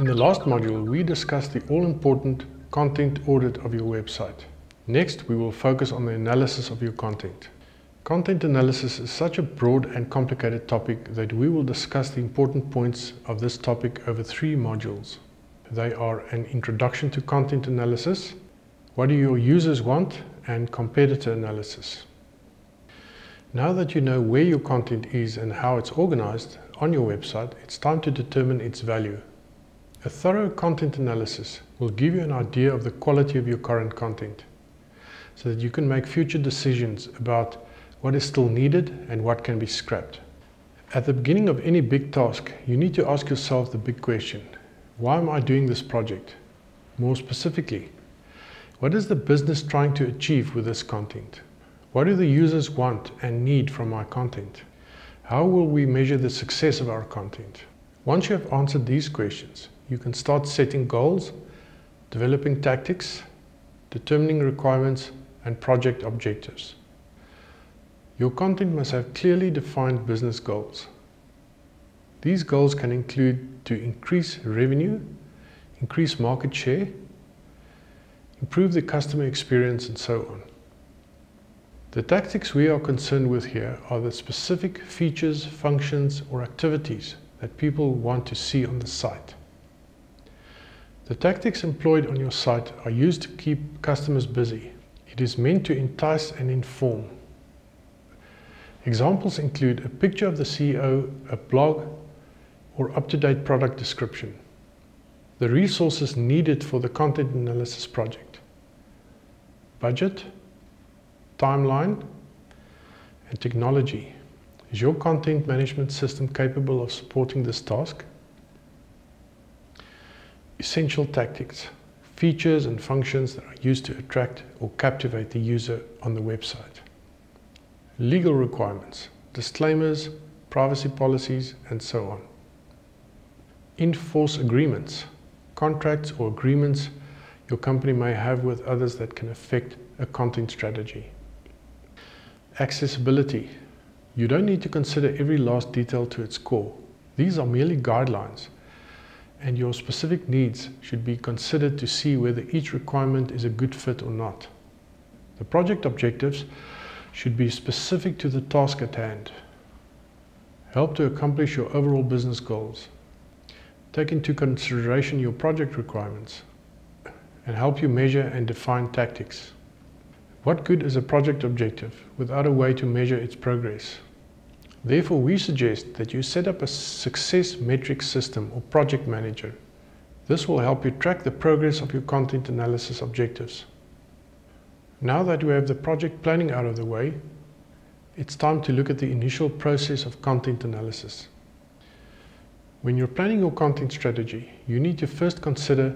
In the last module, we discussed the all-important content audit of your website. Next, we will focus on the analysis of your content. Content analysis is such a broad and complicated topic that we will discuss the important points of this topic over 3 modules. They are an introduction to content analysis, what do your users want, and competitor analysis. Now that you know where your content is and how it's organized on your website, it's time to determine its value. A thorough content analysis will give you an idea of the quality of your current content, so that you can make future decisions about what is still needed and what can be scrapped. At the beginning of any big task, you need to ask yourself the big question: why am I doing this project? More specifically, what is the business trying to achieve with this content? What do the users want and need from my content? How will we measure the success of our content? Once you have answered these questions, you can start setting goals, developing tactics, determining requirements, and project objectives. Your content must have clearly defined business goals. These goals can include to increase revenue, increase market share, improve the customer experience, and so on. The tactics we are concerned with here are the specific features, functions, or activities that people want to see on the site. The tactics employed on your site are used to keep customers busy. It is meant to entice and inform. Examples include a picture of the CEO, a blog, or up-to-date product description. The resources needed for the content analysis project: budget, timeline, and technology. Is your content management system capable of supporting this task? Essential tactics: features and functions that are used to attract or captivate the user on the website. Legal requirements, disclaimers, privacy policies, and so on. In-force agreements, contracts or agreements your company may have with others that can affect a content strategy. Accessibility. You don't need to consider every last detail to its core. These are merely guidelines, and your specific needs should be considered to see whether each requirement is a good fit or not. The project objectives should be specific to the task at hand. Help to accomplish your overall business goals. Take into consideration your project requirements and help you measure and define tactics. What good is a project objective without a way to measure its progress? Therefore, we suggest that you set up a success metric system or project manager. This will help you track the progress of your content analysis objectives. Now that we have the project planning out of the way, it's time to look at the initial process of content analysis. When you're planning your content strategy, you need to first consider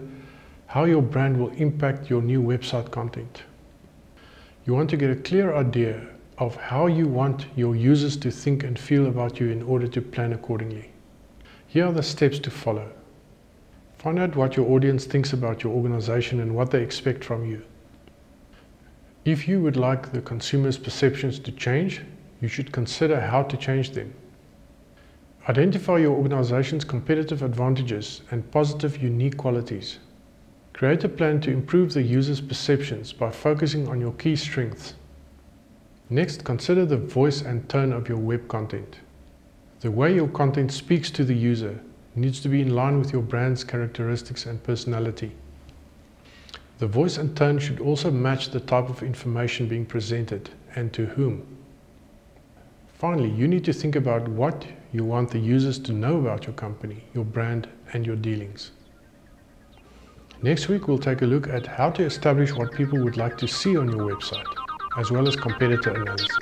how your brand will impact your new website content. You want to get a clear idea of how you want your users to think and feel about you in order to plan accordingly. Here are the steps to follow. Find out what your audience thinks about your organization and what they expect from you. If you would like the consumer's perceptions to change, you should consider how to change them. Identify your organization's competitive advantages and positive, unique qualities. Create a plan to improve the user's perceptions by focusing on your key strengths. Next, consider the voice and tone of your web content. The way your content speaks to the user needs to be in line with your brand's characteristics and personality. The voice and tone should also match the type of information being presented and to whom. Finally, you need to think about what you want the users to know about your company, your brand, and your dealings. Next week, we'll take a look at how to establish what people would like to see on your website, as well as competitor analysis.